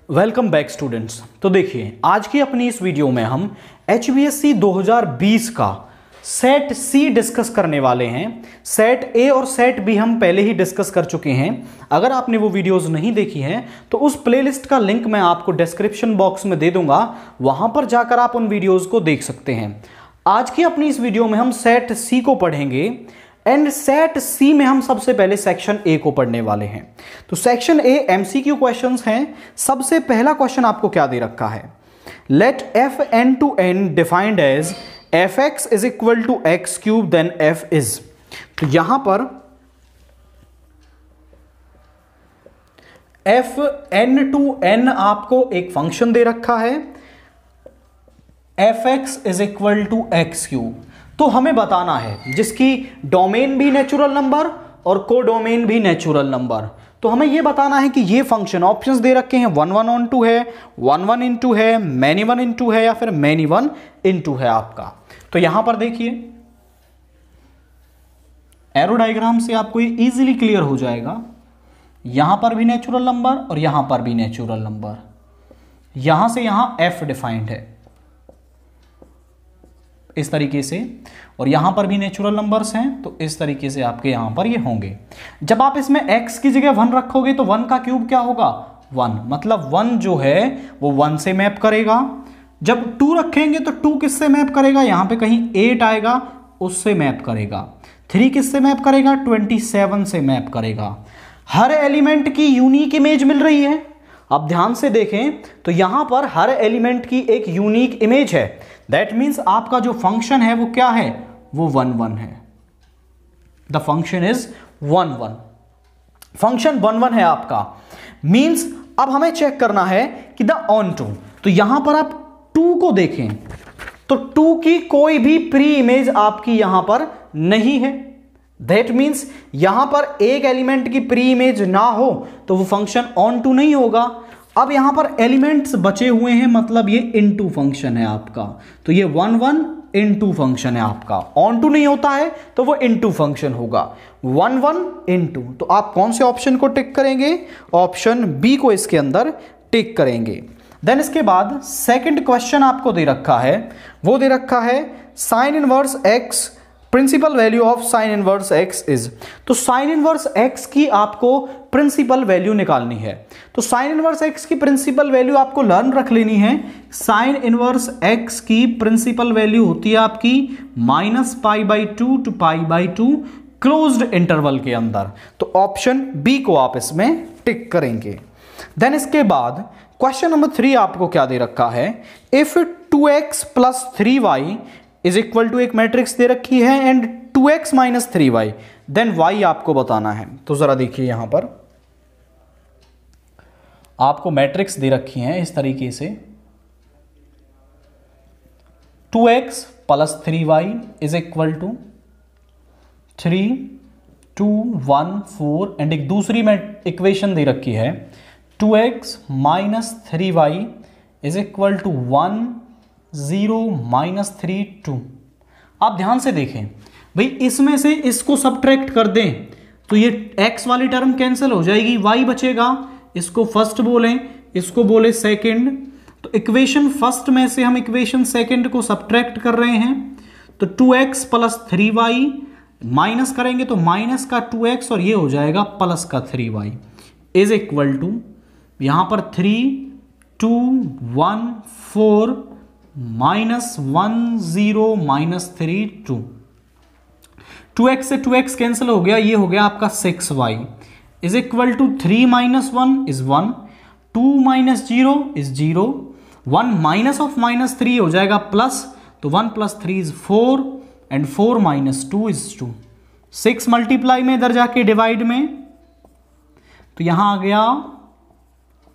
Welcome back students. तो देखिए, आज की अपनी इस वीडियो में हम HBSC 2020 का सेट सी डिस्कस करने वाले हैं। सेट ए और सेट बी हम पहले ही डिस्कस कर चुके हैं। अगर आपने वो वीडियोस नहीं देखी हैं तो उस प्लेलिस्ट का लिंक मैं आपको डिस्क्रिप्शन बॉक्स में दे दूंगा, वहां पर जाकर आप उन वीडियोस को देख सकते हैं। आज की अपनी इस वीडियो में हम सेट सी को पढ़ेंगे एंड सेट सी में हम सबसे पहले सेक्शन ए को पढ़ने वाले हैं। तो सेक्शन ए एमसीक्यू क्वेश्चंस हैं। सबसे पहला क्वेश्चन आपको क्या दे रखा है, let f n to n defined as f x is equal to x cube then f is. तो यहां पर एफ एन टू एन आपको एक फंक्शन दे रखा है, f x is equal to x cube. तो हमें बताना है जिसकी डोमेन भी नेचुरल नंबर और कोडोमेन भी नेचुरल नंबर। तो हमें यह बताना है कि ये फंक्शन ऑप्शंस दे रखे हैं, 1 1 on 2 है, 1 1 into है, मैनी 1 into है या फिर मैनी 1 into है आपका। तो यहां पर देखिए एरो डायग्राम से आपको ये इजीली क्लियर हो जाएगा। यहां पर भी नेचुरल नंबर और यहां पर भी नेचुरल नंबर, यहां से यहां एफ डिफाइंड है इस तरीके से, और यहां पर भी नेचुरल नंबर्स हैं तो इस तरीके से आपके यहां पर ये होंगे। जब आप इसमें x की जगह 1 रखोगे तो 1 का क्यूब क्या होगा, 1, मतलब 1 जो है वो 1 से मैप करेगा। जब 2 रखेंगे तो 2 किससे मैप करेगा, यहां पे कहीं 8 आएगा उससे मैप करेगा। 3 किससे मैप करेगा, 27 से मैप करेगा। हर एलिमेंट की यूनिक इमेज मिल रही है। अब ध्यान से देखें तो यहां पर हर एलिमेंट की एक यूनिक इमेज है। दैट मीन्स आपका जो फंक्शन है वो क्या है, वो 1 1 है। द फंक्शन इज 1 1, फंक्शन 1 1 है आपका। मीन्स अब हमें चेक करना है कि द ऑन टू, तो यहां पर आप 2 को देखें तो 2 की कोई भी प्री इमेज आपकी यहां पर नहीं है। दैट मीन्स यहां पर एक एलिमेंट की प्री इमेज ना हो तो वो फंक्शन ऑन टू नहीं होगा। अब यहां पर एलिमेंट्स बचे हुए हैं, मतलब ये इनटू फंक्शन है आपका। तो ये 1 1 इनटू फंक्शन है आपका। ऑन टू नहीं होता है तो वो इनटू फंक्शन होगा, 1 1 इनटू। तो आप कौन से ऑप्शन को टिक करेंगे, ऑप्शन बी को इसके अंदर टिक करेंगे। देन इसके बाद सेकंड क्वेश्चन आपको दे रखा है, वो दे रखा है sine inverse x principal value of sine inverse x is. तो साइन इनवर्स एक्स की आपको प्रिंसिपल वैल्यू निकालनी है। तो साइन इनवर्स एक्स की प्रिंसिपल वैल्यू आपको लर्न रख लेनी है। साइन इनवर्स एक्स की प्रिंसिपल वैल्यू होती है आपकी -π/2 to π/2 क्लोज्ड इंटरवल के अंदर। तो ऑप्शन बी को आप इसमें टिक करेंगे। देन इसके बाद क्वेश्चन नंबर 3 आपको क्या दे रखा है, if 2x + 3y is equal to एक मैट्रिक्स दे रखी है and 2x - 3y, then y आपको बताना है। तो जरा देखिए यहां पर आपको मैट्रिक्स दे रखी है इस तरीके से, 2x + 3y is equal to 3 2 1 4 and एक दूसरी में इक्वेशन दे रखी है 2x - 3y is equal to 1 0 -3 2। आप ध्यान से देखें भाई, इसमें से इसको सब्ट्रैक्ट कर दें तो ये x वाली टर्म कैंसिल हो जाएगी, y बचेगा। इसको फर्स्ट बोलें, इसको बोले सेकंड। तो इक्वेशन फर्स्ट में से हम इक्वेशन सेकंड को सब्ट्रैक्ट कर रहे हैं। तो 2x + 3y माइनस करेंगे तो माइनस का 2x और ये हो जाएगा प्लस का 3y इज इक्वल टू यहां पर 3 2 1 4 -1 0 -3 2। 2x से 2x कैंसिल हो गया, ये हो गया आपका 6y is equal to 3 - 1 is 1, 2 - 0 is 0, 1 minus of -3 हो जाएगा प्लस, तो 1 + 3 इज 4 एंड 4 - 2 इज 2। 6 मल्टीप्लाई में इधर जाके डिवाइड में, तो यहां आ गया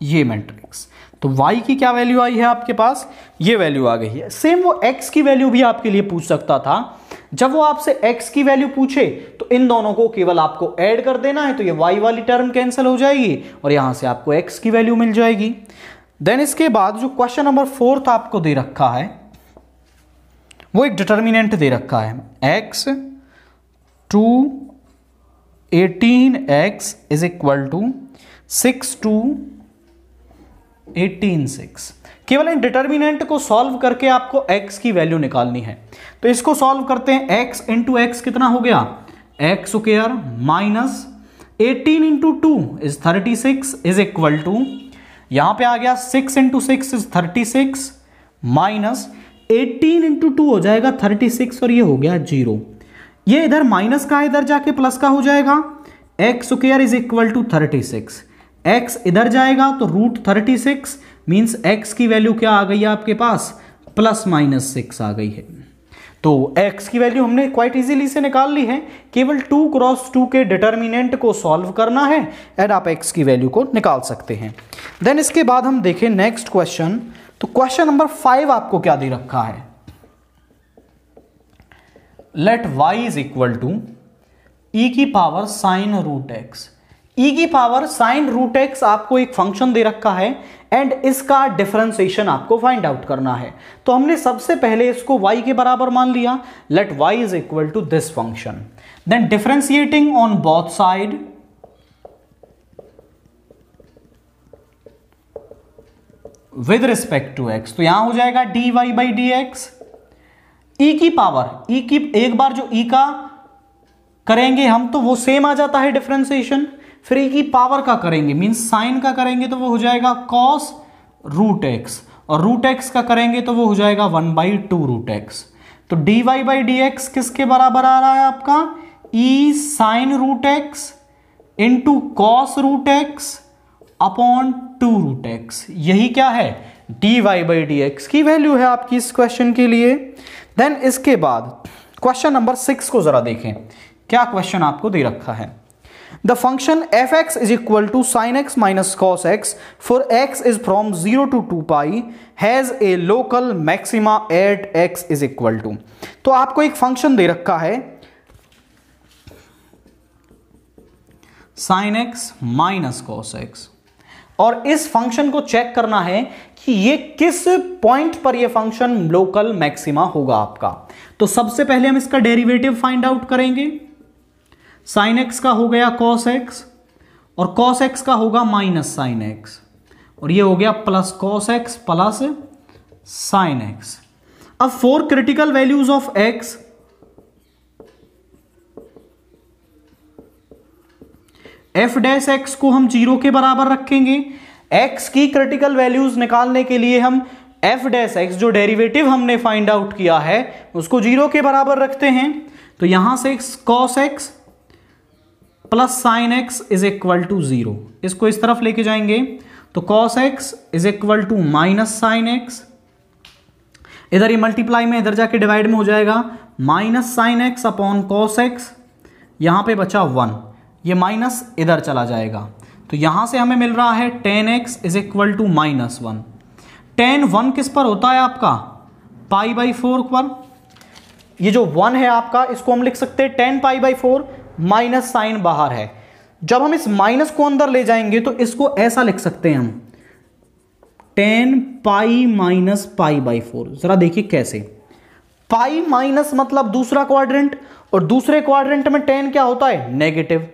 ये मैट्रिक्स। तो y की क्या वैल्यू आई है आपके पास, ये वैल्यू आ गई है। सेम वो x की वैल्यू भी आपके लिए पूछ सकता था। जब वो आपसे x की वैल्यू पूछे तो इन दोनों को केवल आपको ऐड कर देना है, तो ये y वाली टर्म कैंसिल हो जाएगी और यहां से आपको x की वैल्यू मिल जाएगी। देन इसके बाद जो क्वेश्चन नंबर 4 आपको दे रखा है, वो एक डिटर्मिनेंट दे रखा है x 2 18x is equal to 6 2 18.6। केवल इन डिटर्मिनेंट को सॉल्व करके आपको x की वैल्यू निकालनी है। तो इसको सॉल्व करते हैं। x इंटू एक्स कितना हो गया, x square minus 18 into 2 is 36 is equal to, यहां पे आ गया 6 इंटू 6 इज 36 माइनस 18 इंटू 2 हो जाएगा 36 और ये हो गया 0। ये इधर माइनस का इधर जाके प्लस का हो जाएगा। X square is equal to 36, x इधर जाएगा तो रूट 36 मीन्स x की वैल्यू क्या आ गई है आपके पास, प्लस माइनस 6 आ गई है। तो x की वैल्यू हमने क्वाइट इजीली से निकाल ली है। केवल 2 क्रॉस 2 के डिटर्मिनेंट को सॉल्व करना है एंड आप x की वैल्यू को निकाल सकते हैं। देन इसके बाद हम देखें नेक्स्ट क्वेश्चन। तो क्वेश्चन नंबर 5 आपको क्या दे रखा है, let y is equal to e की power sine root x. e की पावर साइन रूट एक्स आपको एक फंक्शन दे रखा है एंड इसका डिफरेंशिएशन आपको फाइंड आउट करना है। तो हमने सबसे पहले इसको y के बराबर मान लिया, let y is equal to this function. Then differentiating on both side, with respect to x, तो यहां हो जाएगा dy by D x. e की पावर, e की एक बार जो e का करेंगे हम तो वो सेम आ जाता है डिफरेंशिएशन, फिर e की पावर का करेंगे मींस साइन का करेंगे तो वो हो जाएगा cos रूट एक्स, और रूट एक्स का करेंगे तो वो हो जाएगा 1/2 रूट एक्स। तो dy बाई डी एक्स किसके बराबर आ रहा है आपका, e sine root x into cos root x upon 2 root x. यही क्या है, dy बाई डी एक्स की वैल्यू है आपकी इस क्वेश्चन के लिए। देन इसके बाद क्वेश्चन नंबर 6 को जरा देखें, क्या क्वेश्चन आपको दे रखा है। The function f x is equal to sine x minus cos x for x is from 0 to 2 pi has a local maxima at x is equal to. तो आपको एक फंक्शन दे रखा है sine x minus cos x, और इस function को check करना है कि ये किस पॉइंट पर ये फंक्शन लोकल मैक्सिमा होगा आपका। तो सबसे पहले हम इसका डेरिवेटिव फाइंड आउट करेंगे। साइन एक्स का हो गया कॉस एक्स और कॉस एक्स का होगा माइनस साइन एक्स, और ये हो गया plus cos x plus sine x. अब 4 critical values of x, F dash x को हम 0 के बराबर रखेंगे। एक्स की क्रिटिकल वैल्यूज निकालने के लिए हम एफ डैश एक्स जो डेरिवेटिव हमने फाइंड आउट किया है उसको 0 के बराबर रखते हैं। तो यहां से cos x plus sine x is equal to 0, इसको इस तरफ लेके जाएंगे तो cos x is equal to minus sine x, इधर ये मल्टीप्लाई में इधर जाके डिवाइड में हो जाएगा minus sine x upon cos x, यहां पे बचा 1, ये माइनस इधर चला जाएगा। तो यहां से हमें मिल रहा है tan x is equal to minus 1। tan 1 किस पर होता है आपका, पाई बाई 4 पर। ये जो 1 है आपका इसको हम लिख सकते हैं tan pi by 4, minus sine बाहर है। जब हम इस माइनस को अंदर ले जाएंगे तो इसको ऐसा लिख सकते हैं हम tan pi minus pi by 4। जरा देखिए कैसे, पाई माइनस मतलब दूसरा क्वाड्रेंट, और दूसरे क्वाड्रेंट में tan क्या होता है, नेगेटिव।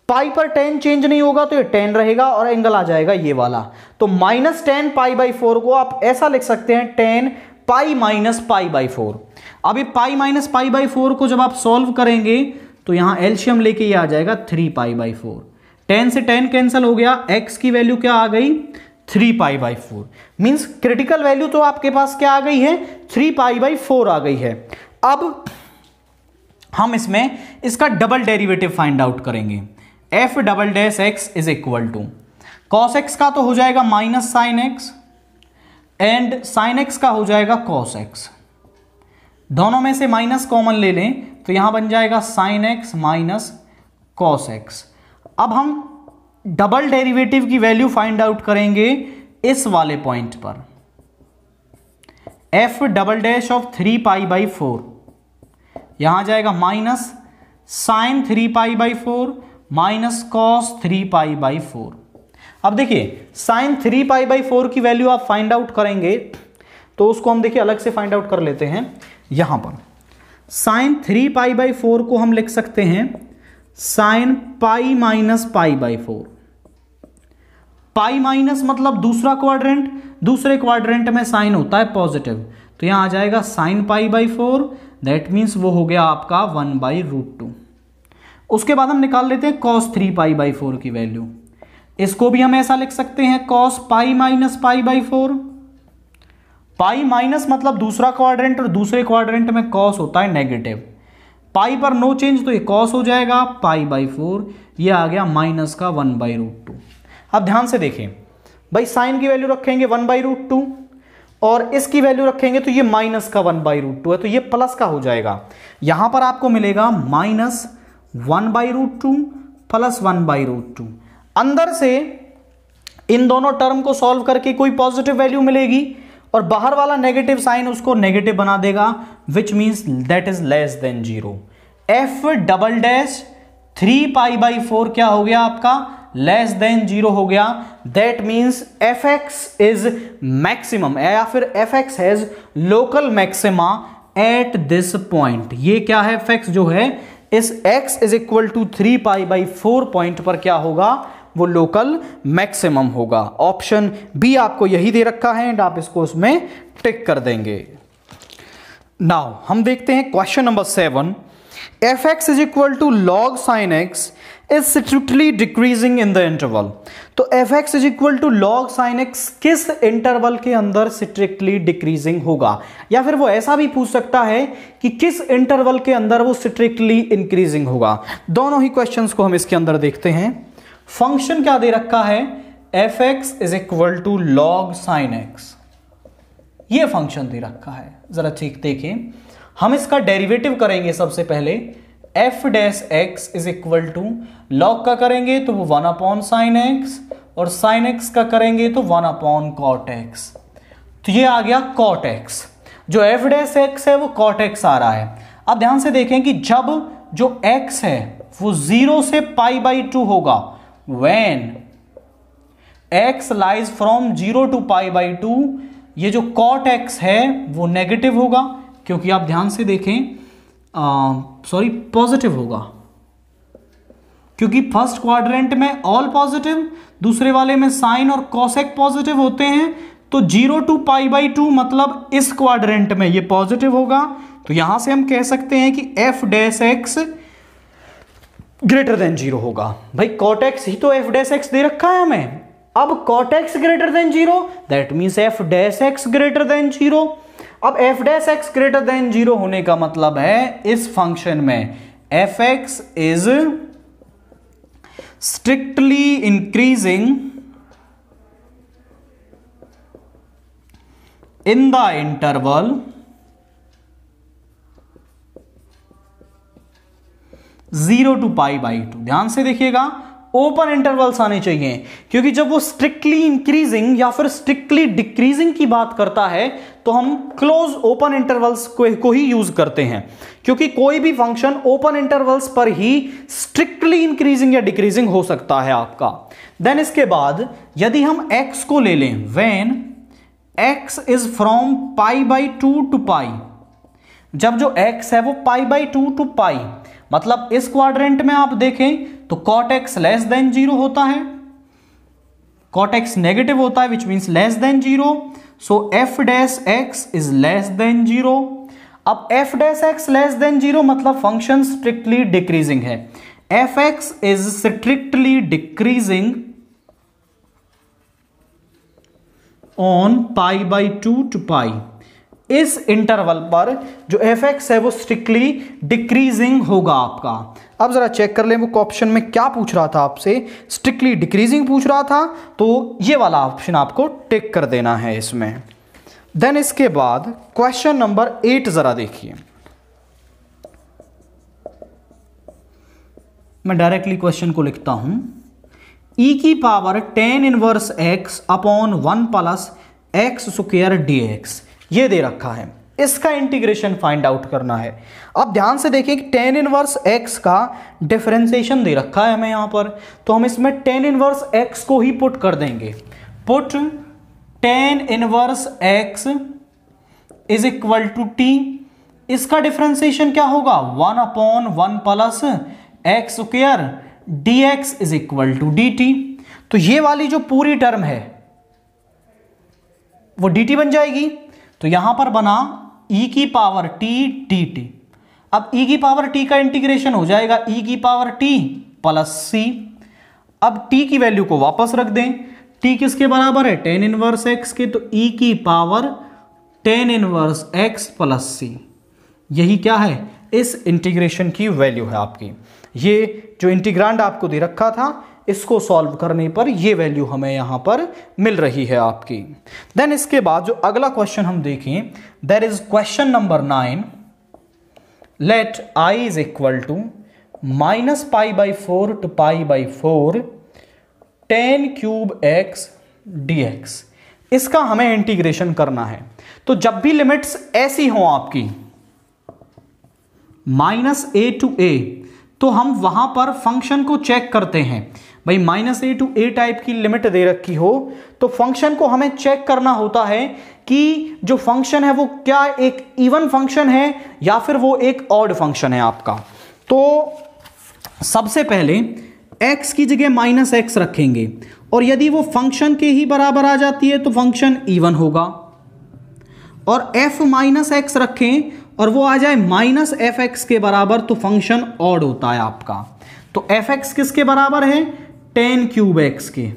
पाई पर tan चेंज नहीं होगा तो ये tan रहेगा और एंगल आ जाएगा ये वाला। तो माइनस tan पाई बाई 4 को आप ऐसा लिख सकते हैं tan pi minus pi by 4। अब ये पाई माइनस पाई बाई 4 को जब आप सॉल्व करेंगे तो यहां एलसीएम लेके ये आ जाएगा 3 पाई बाई 4। tan से tan कैंसिल हो गया, x की वैल्यू क्या आ गई, 3 pi by 4। Means critical value तो आपके पास क्या आ गई है, 3 पाई बाई 4 आ गई है। अब हम इसमें इसका डबल डेरिवेटिव फाइंड आउट करेंगे। F double dash x is equal to cos x का तो हो जाएगा minus sine x and sine x का हो जाएगा कॉस एक्स। दोनों में से माइनस कॉमन ले लें तो यहां बन जाएगा sine x minus cos x. अब हम डबल डेरिवेटिव की वैल्यू फाइंड आउट करेंगे इस वाले पॉइंट पर। F double dash of 3 pi by 4 यहां जाएगा minus sine 3 pi by 4 minus cos 3 pi by 4। अब देखिए साइन 3 पाई बाई 4 की वैल्यू आप फाइंड आउट करेंगे तो उसको हम देखिए अलग से फाइंड आउट कर लेते हैं। यहां पर साइन 3 पाई बाई 4 को हम लिख सकते हैं sine pi minus pi by 4 pi minus मतलब दूसरा क्वाड्रेंट, दूसरे क्वाड्रेंट में साइन होता है पॉजिटिव, तो यहां आ जाएगा sine pi by 4, that means वो हो गया आपका 1/√2। उसके बाद हम निकाल लेते हैं cos 3 पाई बाई 4 की वैल्यू। इसको भी हम ऐसा लिख सकते हैं cos pi minus pi by 4। Pi minus मतलब दूसरा क्वाड्रेंट, और दूसरे क्वाड्रेंट में cos होता है नेगेटिव, पाई पर नो चेंज तो ये cos हो जाएगा पाई बाई 4, ये आ गया माइनस का 1/√2। अब ध्यान से देखें भाई, साइन की वैल्यू रखेंगे 1/√2 और इसकी वैल्यू रखेंगे तो ये माइनस का 1/√2 है, तो ये प्लस का हो जाएगा। यहां पर आपको मिलेगा माइनस 1/√2 प्लस 1/√2। अंदर से इन दोनों टर्म को सॉल्व करके कोई पॉजिटिव वैल्यू मिलेगी और बाहर वाला नेगेटिव साइन उसको नेगेटिव बना देगा, which means that is less than 0। f double dash 3 pi by 4 क्या हो गया आपका, लेस देन 0 हो गया। That means fx is maximum, या फिर fx has local maxima at this point. ये क्या है, fx जो है इस x is equal to 3 pi by 4 point पर क्या होगा, वो लोकल मैक्सिमम होगा। ऑप्शन बी आपको यही दे रखा है एंड आप इसको उसमें टिक कर देंगे। नाउ हम देखते हैं question number 7। fx is equal to log sin x is strictly decreasing in the interval. तो fx is equal to log sin x किस इंटरवल के अंदर स्ट्रिक्टली डिक्रीजिंग होगा, या फिर वो ऐसा भी पूछ सकता है कि किस इंटरवल के अंदर वो स्ट्रिक्टली इंक्रीजिंग होगा। दोनों ही क्वेश्चंस को हम इसके अंदर देखते हैं। फंक्शन क्या दे रखा है, fx is equal to log sin x, ये फंक्शन दे रखा है। जरा ठीक देखें, हम इसका डेरिवेटिव करेंगे सबसे पहले। f dash x is equal to log का करेंगे तो वो 1/sin x, और sin x का करेंगे तो 1/cot x, तो ये आ गया cot x। जो f डैश x है वो cot x आ रहा है। अब ध्यान से देखें कि जब जो x है वो 0 से पाई बाई 2 होगा, when x lies from 0 to pi by 2, ये जो cot x है वो नेगेटिव होगा, क्योंकि आप ध्यान से देखें पॉजिटिव होगा, क्योंकि फर्स्ट क्वाड्रेंट में ऑल पॉजिटिव, दूसरे वाले में साइन और कॉसेक पॉजिटिव होते हैं। तो 0 to पाई बाई 2 मतलब इस क्वाड्रेंट में ये पॉजिटिव होगा, तो यहां से हम कह सकते हैं कि f dash x greater than 0 होगा। भाई cot x ही तो f डैश x दे रखा है हमें। अब cot x greater than 0, that means f dash x greater than 0। अब f dash x greater than 0 होने का मतलब है इस फंक्शन में fx is strictly increasing in the interval 0 to pi by 2। ध्यान से देखिएगा, ओपन इंटरवल्स आने चाहिए, क्योंकि जब वो स्ट्रिक्टली इंक्रीजिंग या फिर स्ट्रिक्टली डिक्रीजिंग की बात करता है तो हम क्लोज ओपन इंटरवल्स को ही यूज करते हैं, क्योंकि कोई भी फंक्शन ओपन इंटरवल्स पर ही स्ट्रिक्टली इंक्रीजिंग या डिक्रीजिंग हो सकता है आपका। देन इसके बाद यदि हम x को ले लें, when x is from pi by 2 to pi, जब जो x है वो पाई बाई 2 टू पाई, मतलब इस क्वाड्रेंट में आप देखें तो cot x लेस देन 0 होता है, cot x नेगेटिव होता है, which means less than 0। So f dash x is less than 0। अब f dash x less than 0 मतलब फंक्शन स्ट्रिक्टली डिक्रीजिंग है। fx is strictly decreasing on pi by 2 to pi. इस interval पर जो fx है वो स्ट्रिक्टली डिक्रीजिंग होगा आपका। अब जरा चेक कर लें वो ऑप्शन में क्या पूछ रहा था आपसे, स्ट्रिक्टली डिक्रीजिंग पूछ रहा था, तो ये वाला ऑप्शन आपको टिक कर देना है इसमें। देन इसके बाद क्वेश्चन नंबर 8 जरा देखिए। मैं डायरेक्टली क्वेश्चन को लिखता हूं, e की power tan inverse x upon 1 plus x square dx, ये दे रखा है, इसका इंटीग्रेशन फाइंड आउट करना है। अब ध्यान से देखिए कि tan इनवर्स x का डिफरेंशिएशन दे रखा है हमें यहां पर, तो हम इसमें tan इनवर्स x को ही पुट कर देंगे। Put tan inverse x is equal to t, इसका डिफरेंशिएशन क्या होगा, 1/1 plus x square dx is equal to dt। तो ये वाली जो पूरी टर्म है वो dt बन जाएगी। तो यहां पर बना e की पावर t dt। अब e की पावर t का इंटीग्रेशन हो जाएगा e की पावर t प्लस c। अब t की वैल्यू को वापस रख दें, t किसके बराबर है tan इनवर्स x के, तो e की power tan inverse x plus c। यही क्या है, इस इंटीग्रेशन की वैल्यू है आपकी। ये जो इंटीग्रांड आपको दे रखा था, इसको सॉल्व करने पर ये वैल्यू हमें यहां पर मिल रही है आपकी। देन इसके बाद जो अगला क्वेश्चन हम देखें, that is question number 9। Let i is equal to -π/4 to π/4 tan cube x dx। इसका हमें इंटीग्रेशन करना है। तो जब भी लिमिट्स ऐसी हो आपकी -a to a, तो हम वहां पर फंक्शन को चेक करते हैं। भाई -a to a टाइप की लिमिट दे रखी हो तो फंक्शन को हमें चेक करना होता है कि जो फंक्शन है वो क्या एक इवन फंक्शन है या फिर वो एक ऑड फंक्शन है आपका। तो सबसे पहले x की जगह -x रखेंगे और यदि वो फंक्शन के ही बराबर आ जाती है तो फंक्शन इवन होगा, और f -x रखें और वो आ जाए -fx के बराबर तो फंक्शन ऑड होता है आपका। तो fx किसके बराबर है, tan क्यूब x के।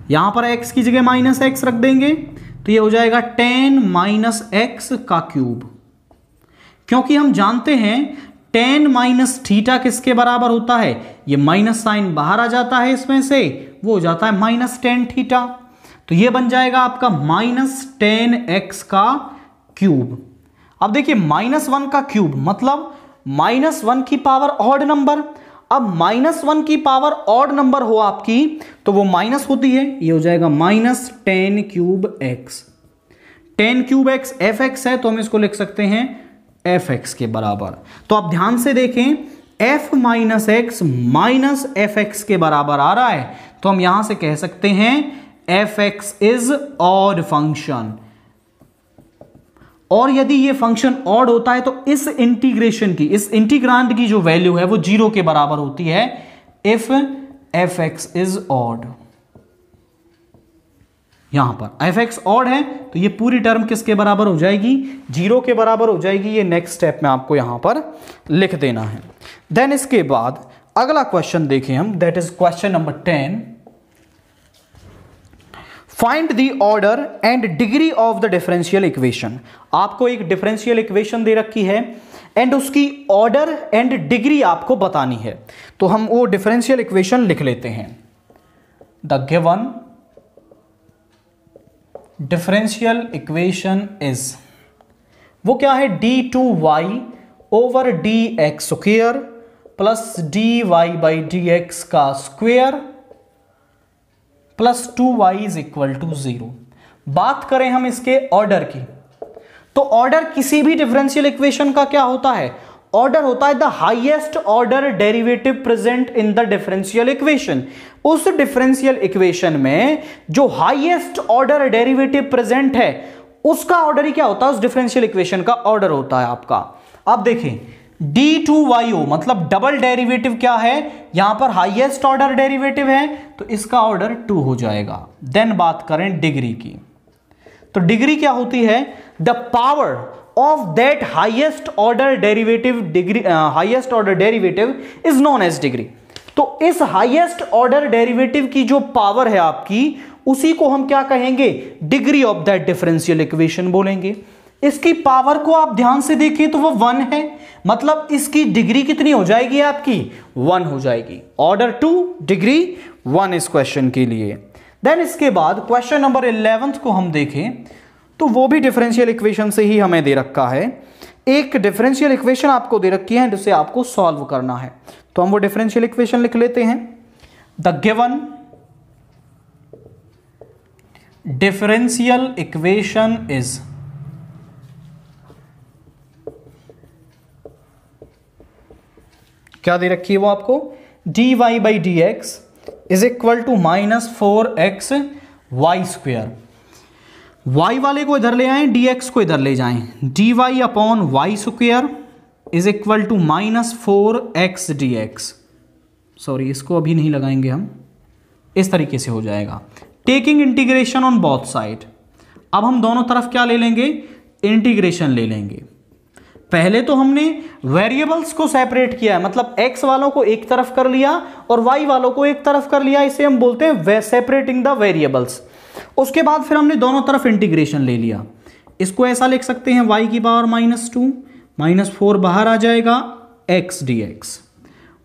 यहां पर x की जगह -x रख देंगे तो ये हो जाएगा tan -x का क्यूब, क्योंकि हम जानते हैं tan माइनस थीटा किसके बराबर होता है, ये माइनस साइन बाहर आ जाता है इसमें से, वो हो जाता है -tan थीटा। तो ये बन जाएगा आपका -tan x का क्यूब। अब देखिए -1 का क्यूब मतलब -1 की पावर ऑड नंबर। अब -1 की पावर ऑड नंबर हो आपकी तो वो माइनस होती है, ये हो जाएगा -tan cube x। tan cube x fx है तो हम इसको लिख सकते हैं fx के बराबर। तो आप ध्यान से देखें, f -x माइनस fx के बराबर आ रहा है तो हम यहां से कह सकते हैं fx इज ऑड फंक्शन। और यदि ये फंक्शन ऑड होता है तो इस इंटीग्रेशन की, इस इंटीग्रांड की जो वैल्यू है वो 0 के बराबर होती है इफ fx इज ऑड। यहां पर fx ऑड है तो ये पूरी टर्म किसके बराबर हो जाएगी, 0 के बराबर हो जाएगी। ये नेक्स्ट स्टेप में आपको यहां पर लिख देना है। देन इसके बाद अगला क्वेश्चन देखें हम, that is question number 10। Find the order and degree of the differential equation. आपको एक डिफरेंशियल इक्वेशन दे रखी है एंड उसकी ऑर्डर एंड डिग्री आपको बतानी है। तो हम वो डिफरेंशियल इक्वेशन लिख लेते हैं। The given differential equation is, वो क्या है, d2y over dx square plus dy/dx का square plus 2y is equal to 0। बात करें हम इसके ऑर्डर की, तो ऑर्डर किसी भी डिफरेंशियल इक्वेशन का क्या होता है, ऑर्डर होता है the highest order derivative present in the differential equation. उस डिफरेंशियल इक्वेशन में जो हाईएस्ट ऑर्डर डेरिवेटिव प्रेजेंट है उसका ऑर्डर ही क्या होता है, उस डिफरेंशियल इक्वेशन का ऑर्डर होता है आपका। अब देखें d2yo मतलब डबल डेरिवेटिव क्या है, यहां पर हाईएस्ट ऑर्डर डेरिवेटिव है तो इसका ऑर्डर 2 हो जाएगा। देन बात करें डिग्री की, तो डिग्री क्या होती है, the power of that highest order derivative, degree highest order derivative is known as degree. तो इस हाईएस्ट ऑर्डर डेरिवेटिव की जो पावर है आपकी उसी को हम क्या कहेंगे, degree of that differential equation बोलेंगे। इसकी पावर को आप ध्यान से देखें तो वो 1 है, मतलब इसकी डिग्री कितनी हो जाएगी आपकी, 1 हो जाएगी। ऑर्डर 2 डिग्री 1 इस क्वेश्चन के लिए। देन इसके बाद क्वेश्चन नंबर 11 को हम देखें तो वो भी डिफरेंशियल इक्वेशन से ही हमें दे रखा है। एक डिफरेंशियल इक्वेशन आपको दे रखी है जिसे आपको सॉल्व करना है, तो हम वो डिफरेंशियल इक्वेशन लिख लेते हैं। The given differential equation is, क्या दे रखी है वो आपको, dy/dx is equal to -4x y square. y वाले को इधर ले आए, dx को इधर ले जाएं, dy/y square is equal to -4x dx। Sorry इसको अभी नहीं लगाएंगे हम, इस तरीके से हो जाएगा। Taking integration on both side, अब हम दोनों तरफ क्या ले लेंगे, इंटीग्रेशन ले लेंगे। पहले तो हमने वेरिएबल्स को सेपरेट किया है, मतलब x वालों को एक तरफ कर लिया और y वालों को एक तरफ कर लिया, इसे हम बोलते हैं सेपरेटिंग द वेरिएबल्स। उसके बाद फिर हमने दोनों तरफ इंटीग्रेशन ले लिया। इसको ऐसा लिख सकते हैं y की पावर -2, -4 बाहर आ जाएगा x dx,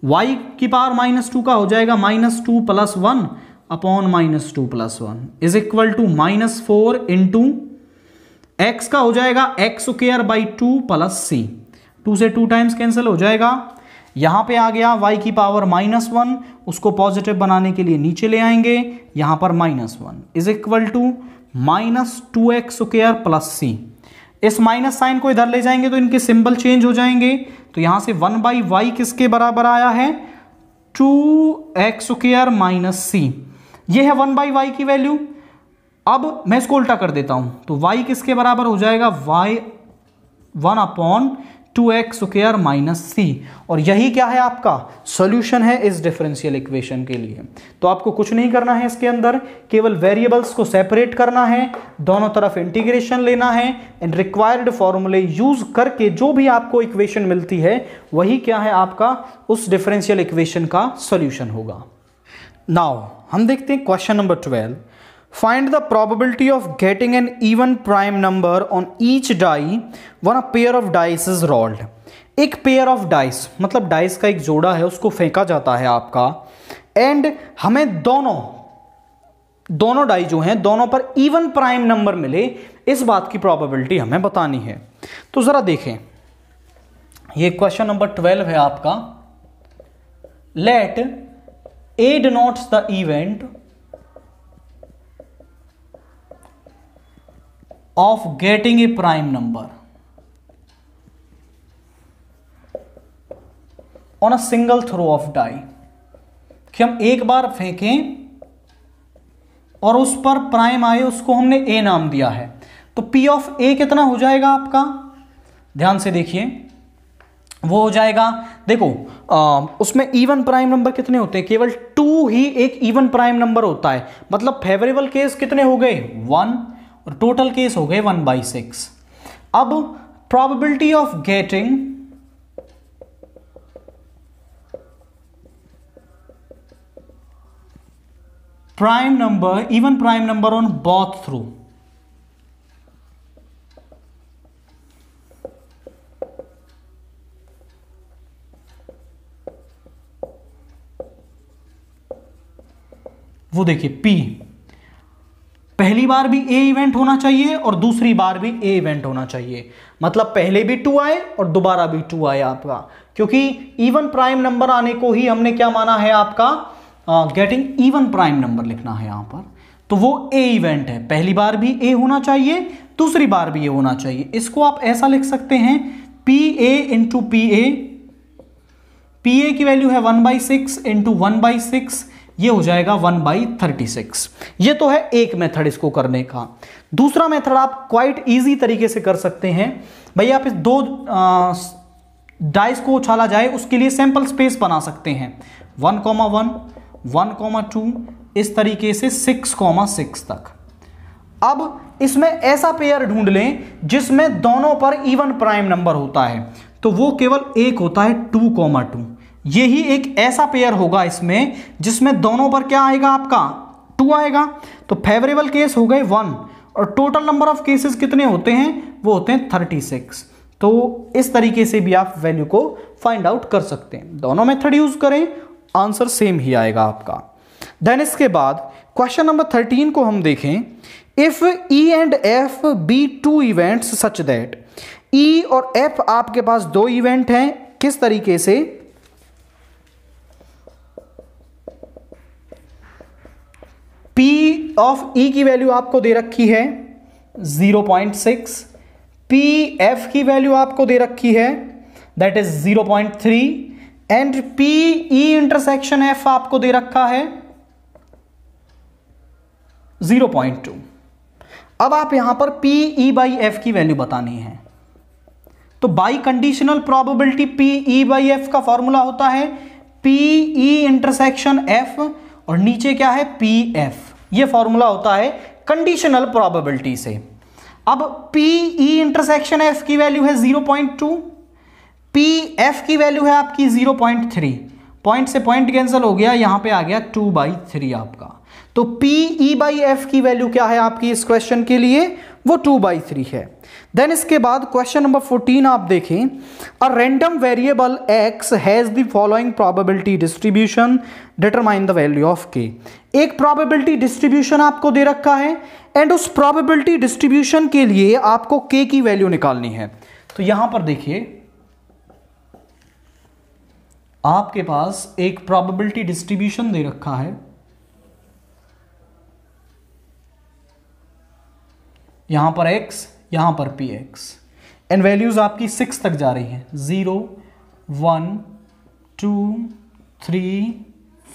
y की पावर -2 का हो जाएगा -2 + 1 upon -2 + 1 is equal to -4 into x का हो जाएगा x²/2 + c, 2 से 2 टाइम्स कैंसिल हो जाएगा। यहां पे आ गया y की पावर -1, उसको पॉजिटिव बनाने के लिए नीचे ले आएंगे, यहां पर -1 is equal to -2x² + c। इस माइनस साइन को इधर ले जाएंगे तो इनके सिंबल चेंज हो जाएंगे, तो यहां से 1/y किसके बराबर आया है, 2x² - c। ये है 1/y की वैल्यू। अब मैं इसको उल्टा कर देता हूं, तो y किसके बराबर हो जाएगा, y 1/2x² - c। और यही क्या है, आपका सॉल्यूशन है इस डिफरेंशियल इक्वेशन के लिए। तो आपको कुछ नहीं करना है इसके अंदर, केवल वेरिएबल्स को सेपरेट करना है, दोनों तरफ इंटीग्रेशन लेना है एंड रिक्वायर्ड फॉर्मूले यूज करके जो भी आपको इक्वेशन मिलती है वही क्या है, आपका उस डिफरेंशियल इक्वेशन का सॉल्यूशन होगा। नाउ हम देखते हैं question number 12। Find the probability of getting an even prime number on each die when a pair of dice is rolled। एक पेयर ऑफ डाइस, मतलब डाइस का एक जोड़ा है, उसको फेंका जाता है आपका, एंड हमें दोनों डाई जो हैं दोनों पर इवन प्राइम नंबर मिले, इस बात की प्रोबेबिलिटी हमें बतानी है। तो जरा देखें, ये क्वेश्चन नंबर 12 है आपका। Let A denotes the event of getting a prime number on a single throw of die, कि हम एक बार फेंकें और उस पर प्राइम आए, उसको हमने A नाम दिया है। तो P of A कितना हो जाएगा आपका, ध्यान से देखिए, वो हो जाएगा, देखो उसमें इवन प्राइम नंबर कितने होते हैं, केवल 2 ही एक इवन प्राइम नंबर होता है, मतलब फेवरेबल केस कितने हो गए, 1, और टोटल केस हो गए 1/6। अब probability of getting prime number, even prime number on both through, वो देखिए P, पहली बार भी A इवेंट होना चाहिए और दूसरी बार भी A इवेंट होना चाहिए, मतलब पहले भी 2 आए और दोबारा भी 2 आए आपका, क्योंकि इवन प्राइम नंबर आने को ही हमने क्या माना है, आपका गेटिंग इवन प्राइम नंबर लिखना है यहां पर। तो वो A इवेंट है, पहली बार भी A होना चाहिए, दूसरी बार भी A होना चाहिए। इसको आप ऐसा लिख सकते हैं, PA इंटू PA, PA की वैल्यू है 1/6 इंटू 1/6, ये हो जाएगा 1/36। ये तो है एक मेथड इसको करने का। दूसरा मेथड आप क्वाइट इजी तरीके से कर सकते हैं। भाई आप इस 2 डाइस को उछाला जाए, उसके लिए सैंपल स्पेस बना सकते हैं, 1,1, 1,2, इस तरीके से 6,6 तक। अब इसमें ऐसा पेयर ढूंढ लें जिसमें दोनों पर इवन प्राइम नंबर होता है, तो वो केवल एक होता है 2,2। यही एक ऐसा पेयर होगा इसमें जिसमें दोनों पर क्या आएगा, आपका 2 आएगा। तो फेवरेबल केस हो गए 1 और टोटल नंबर ऑफ केसेस कितने होते हैं, वो होते हैं 36। तो इस तरीके से भी आप वैल्यू को फाइंड आउट कर सकते हैं। दोनों मेथड यूज करें, आंसर सेम ही आएगा आपका। देन इसके बाद क्वेश्चन नंबर 13 को हम देखें। If E and F be 2 events such that E और F आपके पास 2 इवेंट हैं, किस तरीके से, P ऑफ E की वैल्यू आपको दे रखी है 0.6, P F की वैल्यू आपको दे रखी है that is 0.3 and P E intersection F आपको दे रखा है 0.2। अब आप यहां पर P E बाई F की वैल्यू बतानी है, तो by conditional probability P E by F का फॉर्मूला होता है P E इंटरसेक्शन F, और नीचे क्या है PF। ये फॉर्मूला होता है कंडीशनल प्रोबेबिलिटी से। अब PE इंटरसेक्शन F की वैल्यू है 0.2, PF की वैल्यू है आपकी 0.3, पॉइंट से पॉइंट कैंसिल हो गया, यहां पे आ गया 2/3 आपका। तो PE/F की वैल्यू क्या है आपकी इस क्वेश्चन के लिए, वो 2/3 है। देन इसके बाद क्वेश्चन नंबर 14 आप देखें, a random variable x has the following probability distribution, determine the value of k। एक प्रोबेबिलिटी डिस्ट्रीब्यूशन आपको दे रखा है एंड उस प्रोबेबिलिटी डिस्ट्रीब्यूशन के लिए आपको k की वैल्यू निकालनी है। तो यहां पर देखिए आपके पास एक प्रोबेबिलिटी डिस्ट्रीब्यूशन दे रखा है, यहां पर x, यहां पर px, एंड वैल्यूज आपकी 6 तक जा रही हैं, 0 1 2 3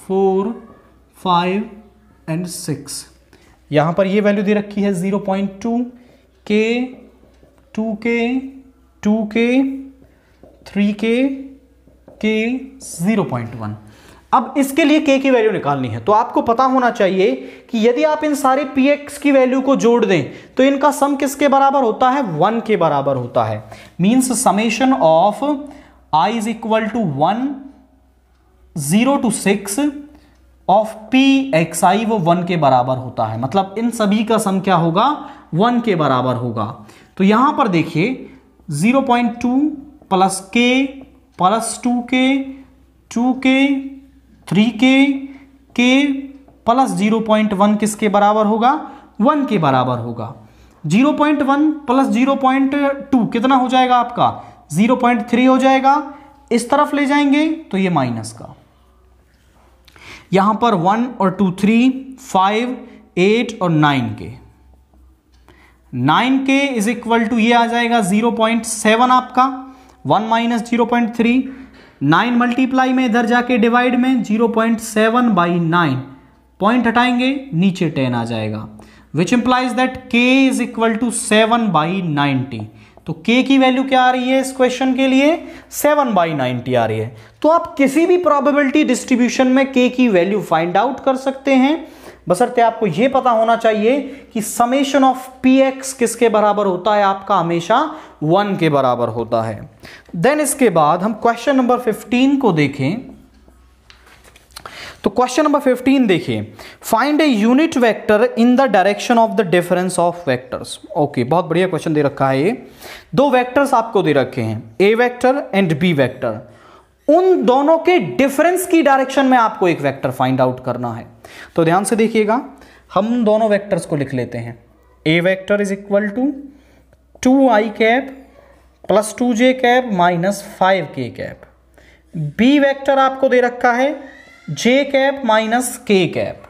4 5 एंड 6। यहां पर ये वैल्यू दे रखी है 0.2 k 2k 2k 3k k 0.1। अब इसके लिए k की वैल्यू निकालनी है, तो आपको पता होना चाहिए कि यदि आप इन सारे px की वैल्यू को जोड़ दें तो इनका सम किसके बराबर होता है, 1 के बराबर होता है। Means summation of i is equal to 1 0 to 6 of pxi वो 1 के बराबर होता है। मतलब इन सभी का सम क्या होगा, 1 के बराबर होगा। तो यहां पर देखिए 0.2 plus k plus 2k 2k 3k k plus 0.1 किसके बराबर होगा, 1 के बराबर होगा। 0.1 प्लस 0.2 कितना हो जाएगा आपका, 0.3 हो जाएगा। इस तरफ ले जाएंगे तो ये माइनस का, यहां पर 1 और 2 3 5 8 और 9k, 9k is equal to ये आ जाएगा 0.7 आपका, 1 माइनस 0.3, 9 मल्टीप्लाई में इधर जाके डिवाइड में 0.7/9, पॉइंट हटाएंगे नीचे 10 आ जाएगा, which implies that k is equal to 7/90। तो k की वैल्यू क्या आ रही है इस क्वेश्चन के लिए, 7/90 आ रही है। तो आप किसी भी प्रोबेबिलिटी डिस्ट्रीब्यूशन में k की वैल्यू फाइंड आउट कर सकते हैं, बशर्ते आपको यह पता होना चाहिए कि समेशन ऑफ px किसके बराबर होता है, आपका हमेशा 1 के बराबर होता है। देन इसके बाद हम क्वेश्चन नंबर 15 को देखें। तो क्वेश्चन नंबर 15 देखिए, find a unit vector in the direction of the difference of vectors. Okay, बहुत बढ़िया क्वेश्चन दे रखा है। ये दो वेक्टर्स आपको दे रखे हैं, A vector and B vector, उन दोनों के डिफरेंस की डायरेक्शन में आपको एक वेक्टर फाइंड आउट करना है। तो ध्यान से देखिएगा, हम दोनों वेक्टर्स को लिख लेते हैं। A vector is equal to 2i cap plus 2j cap minus 5k cap. B vector आपको दे रखा है j cap minus k cap.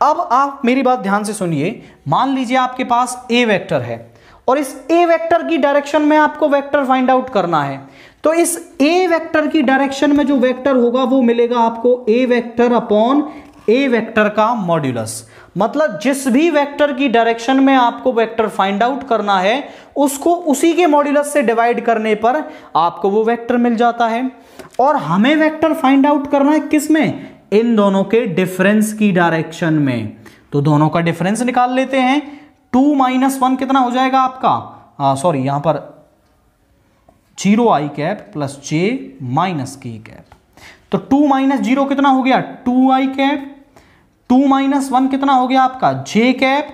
अब आप मेरी बात ध्यान से सुनिए, मान लीजिए आपके पास a वेक्टर है और इस a वेक्टर की डायरेक्शन में आपको वेक्टर फाइंड आउट करना है। तो इस a वेक्टर की डायरेक्शन में जो वेक्टर होगा वो मिलेगा आपको a vector upon a vector का मॉड्यूलस। मतलब जिस भी वेक्टर की डायरेक्शन में आपको वेक्टर फाइंड आउट करना है उसको उसी के मॉड्यूलस से डिवाइड करने पर आपको वो वेक्टर मिल जाता है। और हमें वेक्टर फाइंड आउट करना है किसमें, इन दोनों के डिफरेंस की डायरेक्शन में। तो दोनों का डिफरेंस निकाल लेते हैं। 2 माइनस 1 कितना हो जाएगा आपका, सॉरी यहां पर 0i cap plus j minus k cap. तो 2 माइनस 0 कितना हो गया, 2i कैप, 2 माइनस 1 कितना हो गया आपका j कैप,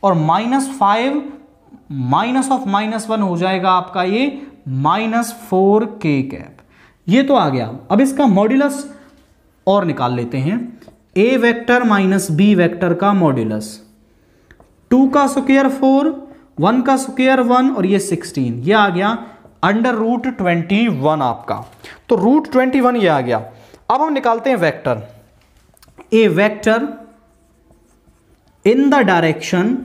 और माइनस 5 माइनस ऑफ माइनस 1 हो जाएगा आपका ये माइनस 4k कैप। ये तो आ गया। अब इसका मॉड्यूलस और निकाल लेते हैं, a vector minus b vector का मॉड्यूलस, 2 का स्क्वायर 4, 1 का स्क्वायर 1 और ये 16, ये आ गया अंडर रूट 21 आपका। तो रूट 21 ये आ गया। अब हम निकालते हैं vector, A vector in the direction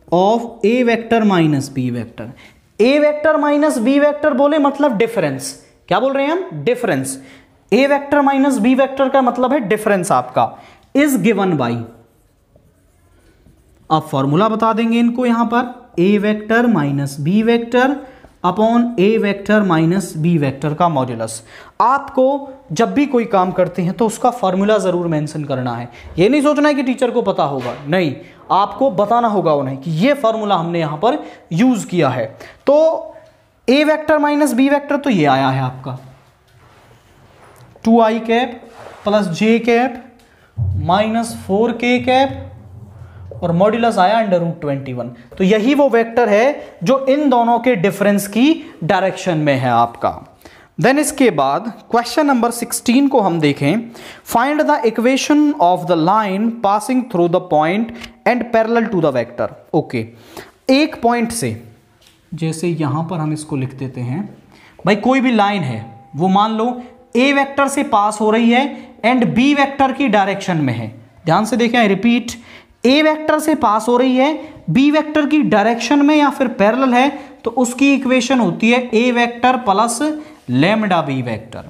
of A vector minus B vector. A vector minus B vector बोले मतलब डिफरेंस, क्या बोल रहे हैं हम, difference. A vector minus B vector का मतलब है डिफरेंस आपका, इज गिवन बाई, अब फॉर्मूला बता देंगे इनको यहां पर, A vector minus B vector upon A vector minus B vector का मॉड्यूलस। आपको जब भी कोई काम करते हैं तो उसका फॉर्मूला ज़रूर मेंशन करना है। ये नहीं सोचना है कि टीचर को पता होगा, नहीं, आपको बताना होगा उन्हें कि ये फॉर्मूला हमने यहाँ पर यूज़ किया है। तो ए वेक्टर माइनस बी वेक्टर तो ये आया है आपका 2i कैप प्लस जे कैप माइनस 4k कैप और मॉड्यूलस आया √21। तो यही वो वेक्टर है जो इन दोनों के डिफरेंस की डायरेक्शन में है आपका। देन इसके बाद क्वेश्चन नंबर 16 को हम देखें। Find the equation of the line passing through the point and parallel to the vector. Okay, एक पॉइंट से, जैसे यहां पर हम इसको लिख देते हैं, भाई कोई भी लाइन है वो मान लो ए वेक्टर से पास हो रही है एंड बी वेक्टर की डायरेक्शन में है। ध्यान से देखें, रिपीट, ए वेक्टर से पास हो रही है, बी वेक्टर की डायरेक्शन में या फिर पैरेलल है, तो उसकी इक्वेशन होती है A vector plus lambda B vector.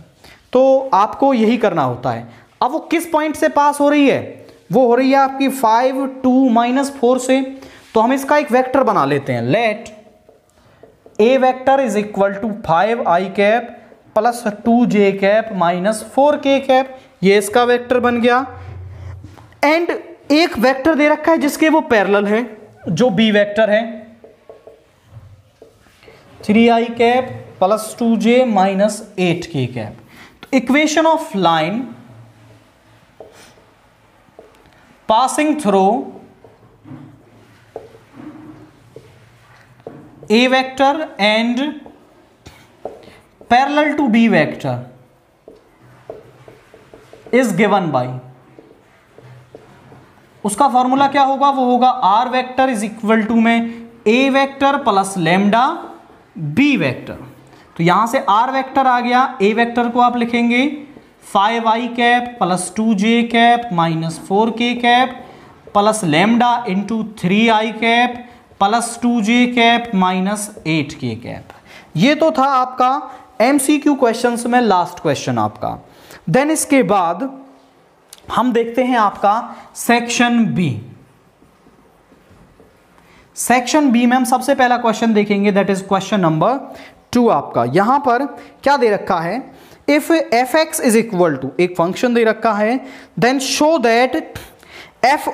तो आपको यही करना होता है। अब वो किस पॉइंट से पास हो रही है? वो हो रही है आपकी 5 2 -4 से। तो हम इसका एक वेक्टर बना लेते हैं। Let a vector is equal to 5i cap plus 2j cap minus 4k cap. ये इसका वेक्टर बन गया। एंड एक वेक्टर दे रखा है जिसके वो पैरेलल है, जो बी वेक्टर है 3i cap plus 2j minus 8k cap. तो equation of line passing through A vector and parallel to B vector is given by, उसका फॉर्मूला क्या होगा? वो होगा R vector is equal to में A vector plus lambda B vector. तो यहां से आर वेक्टर आ गया, ए वेक्टर को आप लिखेंगे 5i cap plus 2j cap minus 4k cap plus lambda into 3i cap plus 2j cap minus 8k cap. ये तो था आपका MCQ क्वेश्चंस में लास्ट क्वेश्चन आपका। देन इसके बाद हम देखते हैं आपका सेक्शन बी। सेक्शन बी में हम सबसे पहला क्वेश्चन देखेंगे, दैट इज क्वेश्चन नंबर 2 आपका। यहां पर क्या दे रखा है? If fx is equal to, एक फंक्शन दे रखा है, then show that f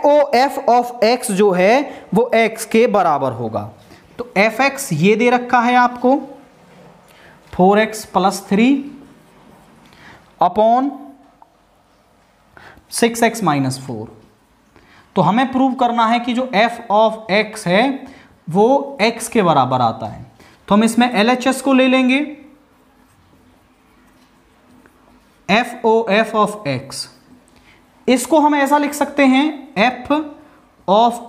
of x जो है वो x के बराबर होगा। तो fx ये दे रखा है आपको 4x plus 3 upon 6x minus 4। तो हमें प्रूव करना है कि जो f ऑफ x है वो x के बराबर आता है। तो हम इसमें LHS को ले लेंगे, f ऑफ x। इसको हम ऐसा लिख सकते हैं f ऑफ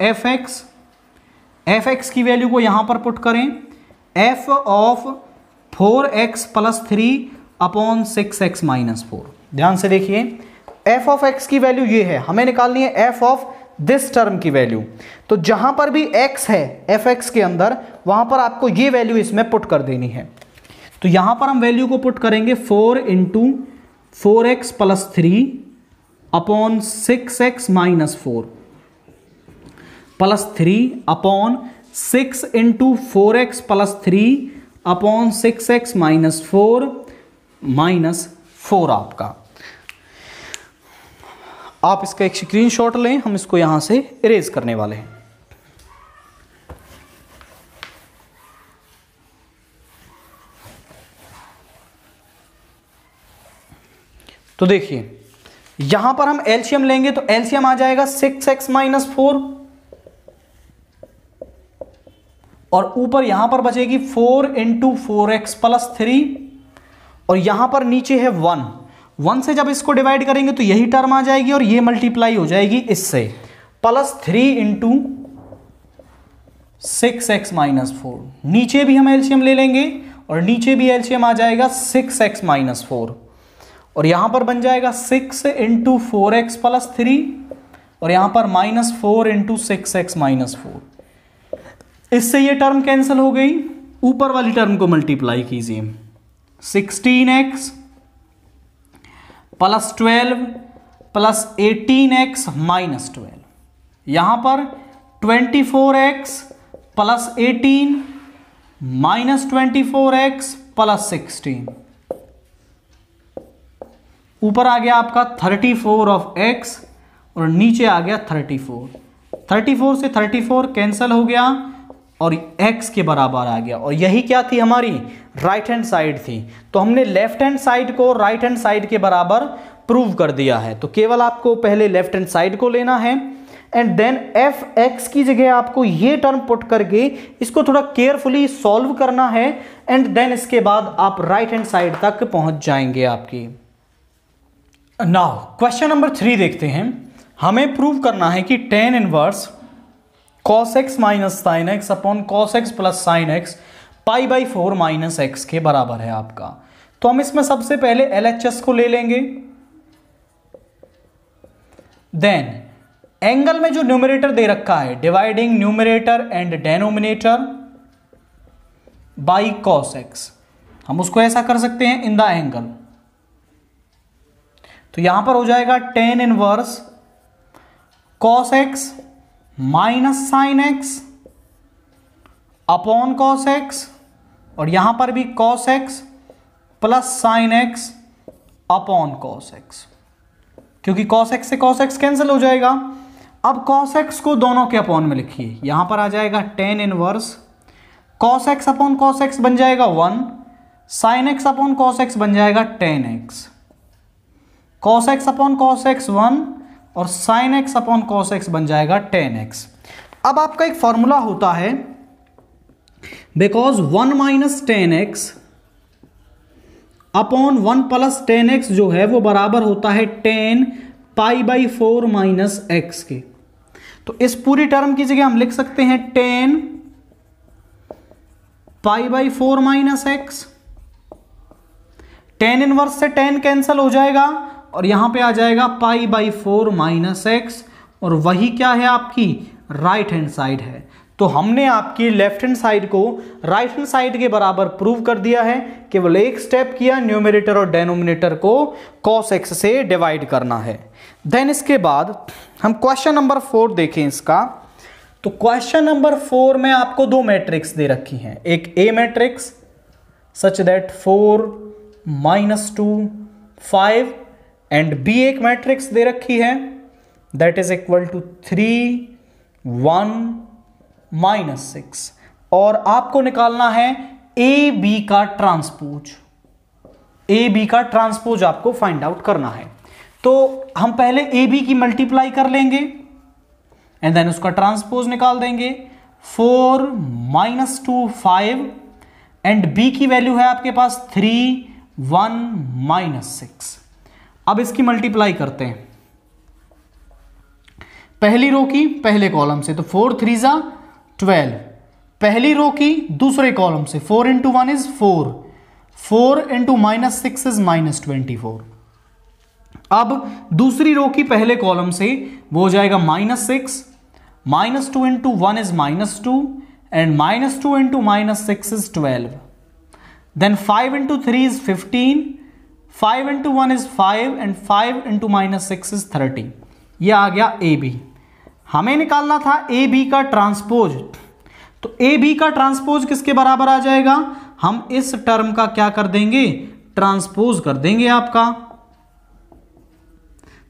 fx की वैल्यू को यहां पर पुट करें, f of 4x plus 3 upon 6x minus 4। ध्यान से देखिए, f ऑफ x की वैल्यू ये है, हमें निकालनी है f ऑफ दिस टर्म की वैल्यू। तो जहां पर भी x है fx के अंदर, वहां पर आपको ये वैल्यू इसमें पुट कर देनी है। तो यहां पर हम वैल्यू को पुट करेंगे 4 into 4x plus 3 upon 6x minus 4 plus 3 upon 6 into 4x plus 3 upon 6x minus 4 आपका। आप इसका एक स्क्रीनशॉट लें, हम इसको यहां से इरेज करने वाले हैं। तो देखिए यहां पर हम एलसीएम लेंगे तो एलसीएम आ जाएगा 6x माइनस 4 और ऊपर यहां पर बचेगी 4 इंटू 4x प्लस 3 और यहां पर नीचे है 1 से जब इसको डिवाइड करेंगे तो यही टर्म आ जाएगी और ये मल्टीप्लाई हो जाएगी इससे, प्लस 3 इंटू 6x माइनस 4। नीचे भी हम एलसीएम ले लेंगे और नीचे भी एलसीएम आ जाएगा 6x माइनस 4 और यहां पर बन जाएगा 6 इंटू 4x प्लस 3 और यहां पर माइनस 4 इंटू 6x माइनस 4। इससे ये टर्म कैंसिल हो गई, ऊपर वाली टर्म को मल्टीप्लाई कीजिए, 16x plus 12 plus 18x minus 12, यहां पर 24x प्लस 18 -24x प्लस 16, ऊपर आ गया आपका 34 ऑफ x और नीचे आ गया 34 से 34 कैंसिल हो गया और x के बराबर आ गया। और यही क्या थी हमारी राइट हैंड साइड थी, तो हमने लेफ्ट हैंड साइड को राइट हैंड साइड के बराबर प्रूव कर दिया है। तो केवल आपको पहले लेफ्ट हैंड साइड को लेना है एंड देन एफ एक्स की जगह आपको ये टर्म पुट करके इसको थोड़ा केयरफुली सॉल्व करना है एंड देन इसके बाद आप राइट हैंड साइड तक पहुंच जाएंगे आपकी। नाउ क्वेश्चन नंबर 3 देखते हैं। हमें प्रूव करना है कि tan inverse cos x minus sine x upon cos x plus sine x π/4 minus x के बराबर है आपका। तो हम इसमें सबसे पहले LHS को ले लेंगे, देन एंगल में जो न्यूमरेटर दे रखा है dividing numerator and denominator by cos x, हम उसको ऐसा कर सकते हैं इन द एंगल। तो यहां पर हो जाएगा tan inverse cos x minus sine x upon cos x और यहां पर भी cos x plus sine x upon cos x, क्योंकि cos x से cos x कैंसिल हो जाएगा। अब cos x को दोनों के अपॉन में लिखिए, यहां पर आ जाएगा tan inverse cos x upon cos x बन जाएगा 1, sine x upon cos x बन जाएगा tan x, cos x upon cos x 1 और sin x upon cos x बन जाएगा tan x। अब आपका एक फॉर्मूला होता है because 1 minus tan x upon 1 plus tan x जो है वो बराबर होता है tan π/4 माइनस x के। तो इस पूरी टर्म की जगह हम लिख सकते हैं tan π/4 minus x, tan inverse से tan कैंसिल हो जाएगा और यहां पे आ जाएगा π/4 माइनस एक्स और वही क्या है आपकी राइट हैंड साइड है। तो हमने आपकी लेफ्ट हैंड साइड को राइट हैंड साइड के बराबर प्रूव कर दिया है, केवल एक स्टेप किया, न्यूमरेटर और डेनोमिनेटर को cos x से डिवाइड करना है। देन इसके बाद हम क्वेश्चन नंबर 4 देखें इसका। तो क्वेश्चन नंबर 4 में आपको दो मैट्रिक्स दे रखी हैं, एक A matrix such that 4 -2 5 and B एक मैट्रिक्स दे रखी है दैट इज इक्वल टू 3 1 -6 और आपको निकालना है AB का ट्रांसपोज। AB का ट्रांसपोज आपको फाइंड आउट करना है। तो हम पहले AB की मल्टीप्लाई कर लेंगे एंड देन उसका ट्रांसपोज निकाल देंगे। 4 -2 5 एंड B की वैल्यू है आपके पास 3 1 -6। अब इसकी मल्टीप्लाई करते हैं पहली रो की पहले कॉलम से, तो 4 3 12, पहली रो की दूसरे कॉलम से 4 × 1 इज 4, 4 × -6 इज -24। अब दूसरी रो की पहले कॉलम से वो हो जाएगा -6, -2 × 1 is -2 and -2 × -6 is 12, then 5 × 3 is 15, 5 × 1 is 5 and 5 × -6 is 30। यह आ गया AB। हमें निकालना था AB का ट्रांसपोज। तो AB का ट्रांसपोज किसके बराबर आ जाएगा, हम इस टर्म का क्या कर देंगे, ट्रांसपोज कर देंगे आपका।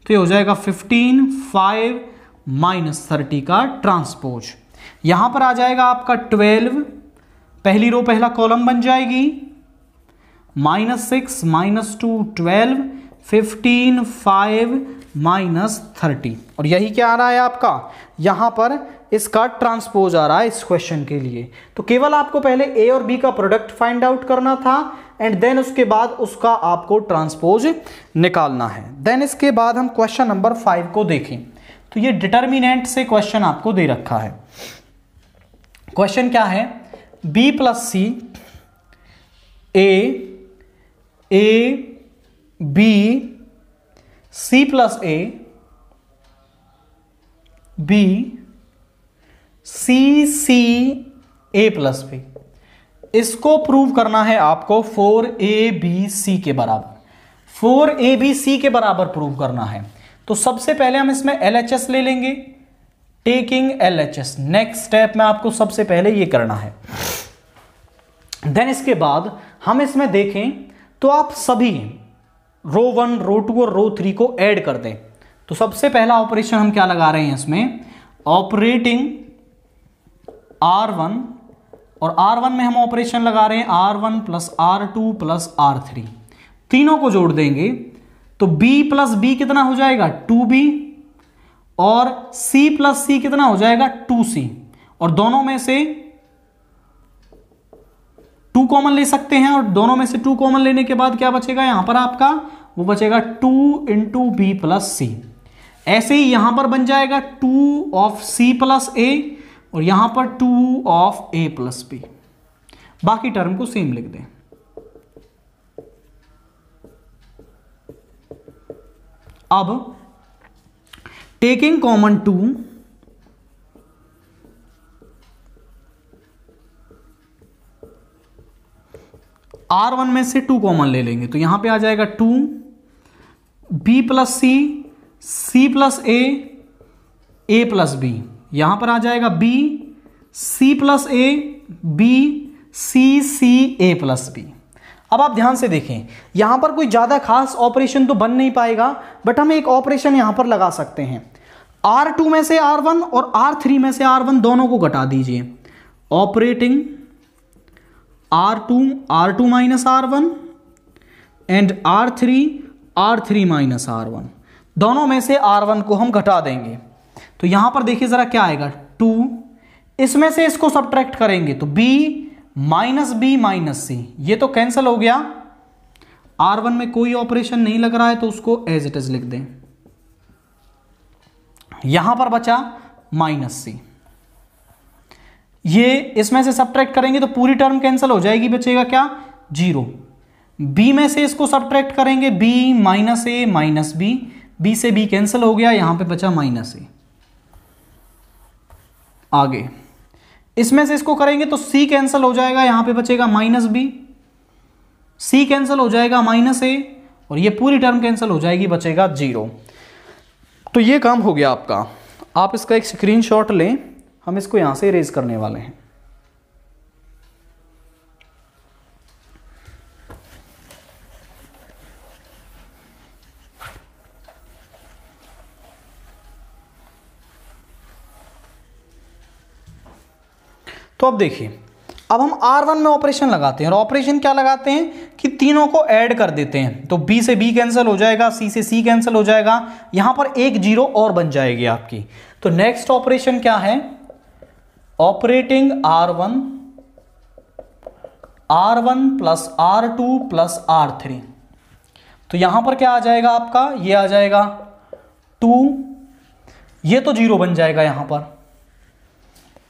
तो ये हो जाएगा 15 5 -30 का ट्रांसपोज। यहां पर आ जाएगा आपका 12, पहली रो पहला कॉलम बन जाएगी, -6 -2 12 15 5 -30 और यही क्या आ रहा है आपका, यहां पर इसका ट्रांसपोज आ रहा है इस क्वेश्चन के लिए। तो केवल आपको पहले A और B का प्रोडक्ट फाइंड आउट करना था एंड देन उसके बाद उसका आपको ट्रांसपोज निकालना है। देन इसके बाद हम क्वेश्चन नंबर 5 को देखें। तो ये डिटर्मिनेंट से क्वेश्चन आपको दे रखा है। क्वेश्चन क्या है, B + C A B C + A B C A + B, इसको प्रूव करना है आपको 4ABC के बराबर, 4ABC के बराबर प्रूव करना है। तो सबसे पहले हम इसमें LHS ले लेंगे, टेकिंग LHS। नेक्स्ट स्टेप में आपको सबसे पहले ये करना है। देन इसके बाद हम इसमें देखें तो आप सभी रो 1, रो 2 और रो 3 को ऐड कर दें। तो सबसे पहला ऑपरेशन हम क्या लगा रहे हैं इसमें, ऑपरेटिंग R1, और R1 में हम ऑपरेशन लगा रहे हैं R1 plus R2 plus R3, तीनों को जोड़ देंगे तो B प्लस B कितना हो जाएगा 2B, और C प्लस C कितना हो जाएगा 2C, और दोनों में से 2 कॉमन ले सकते हैं, और दोनों में से 2 कॉमन लेने के बाद क्या बचेगा यहां पर आपका, वो बचेगा 2 इंटू बी प्लस सी। ऐसे ही यहां पर बन जाएगा 2 ऑफ C प्लस A, और यहां पर 2 ऑफ A प्लस B। बाकी टर्म को सेम लिख दें। अब टेकिंग कॉमन 2, R1 में से 2 कॉमन ले लेंगे तो यहां पे आ जाएगा 2 B plus C, C plus A plus B, यहां पर आ जाएगा B C plus A, B C A plus B। अब आप ध्यान से देखें, यहां पर कोई ज्यादा खास ऑपरेशन तो बन नहीं पाएगा, बट हम एक ऑपरेशन यहां पर लगा सकते हैं। R2 में से R1 और R3 में से R1 दोनों को घटा दीजिए। Operating R2 minus R1 and R3 minus R1, दोनों में से R1 को हम घटा देंगे। तो यहां पर देखिए जरा क्या आएगा 2, इसमें से इसको सब्ट्रैक्ट करेंगे तो B minus B minus C, ये तो कैंसिल हो गया। R1 में कोई ऑपरेशन नहीं लग रहा है तो उसको एज इट इज लिख दें। यहां पर बचा माइनस C, ये इसमें से सब्ट्रैक्ट करेंगे तो पूरी टर्म कैंसिल हो जाएगी, बचेगा क्या 0। B में से इसको सब्ट्रैक्ट करेंगे B minus A minus B, B से B कैंसिल हो गया, यहां पे बचा माइनस A। आगे इसमें से इसको करेंगे तो C कैंसिल हो जाएगा, यहां पे बचेगा माइनस B, C कैंसिल हो जाएगा माइनस A, और ये पूरी टर्म कैंसिल हो जाएगी, बचेगा 0। तो ये काम हो गया आपका। आप इसका एक स्क्रीनशॉट लें, हम इसको यहां से इरेज करने वाले हैं। तो अब देखिए, अब हम R1 में ऑपरेशन लगाते हैं, और ऑपरेशन क्या लगाते हैं कि तीनों को ऐड कर देते हैं। तो B से B कैंसिल हो जाएगा, C से C कैंसिल हो जाएगा, यहां पर एक 0 और बन जाएगी आपकी। तो नेक्स्ट ऑपरेशन क्या है, operating R1 plus R2 plus R3। तो यहां पर क्या आ जाएगा आपका, ये आ जाएगा 2, ये तो 0 बन जाएगा यहां पर,